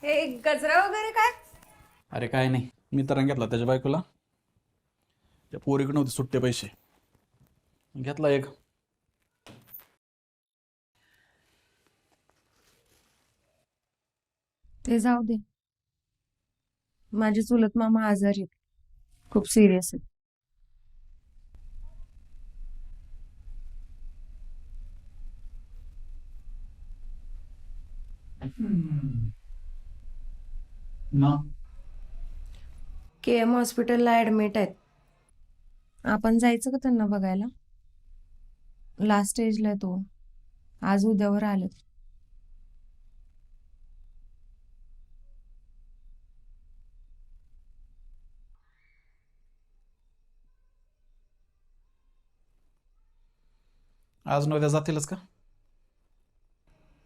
हे गजरा वगैरे काय? अरे काय नाही, मी तर घेतला त्याच्या बायकोला. त्या पोरीकडे नव्हते सुट्टे पैसे, घेतला एक. ते जाऊ दे. माझे चुलत मामा आजारी आहेत. खूप सिरियस आहेत. KM हॉस्पिटलला ऍडमिट आहेत. आपण जायचं का त्यांना बघायला? लास्ट स्टेजला आहे तो. आज उद्यावर आलेत. आज न उद्या जातीलच का?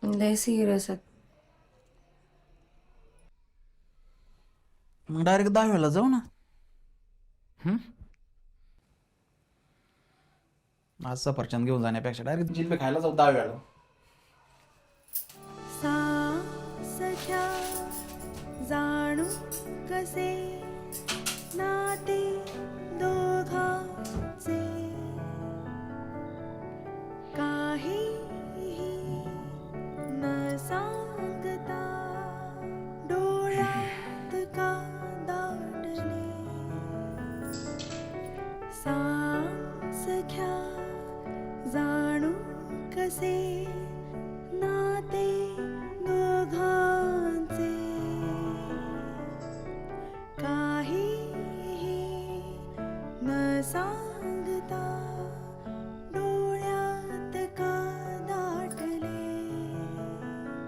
लय सिरियस आहेत. मग डायरेक्ट 10 जाऊ ना. आज सफरचंद घेऊन जाण्यापेक्षा डायरेक्ट जिलबे खायला जाऊ 10 सख्या जाणू कसे नाते दोघांचे काहीही न सांगता डोळ्यात का दाटले सख्या जाणू कसे नाते दोघांचे काहीही न सांगता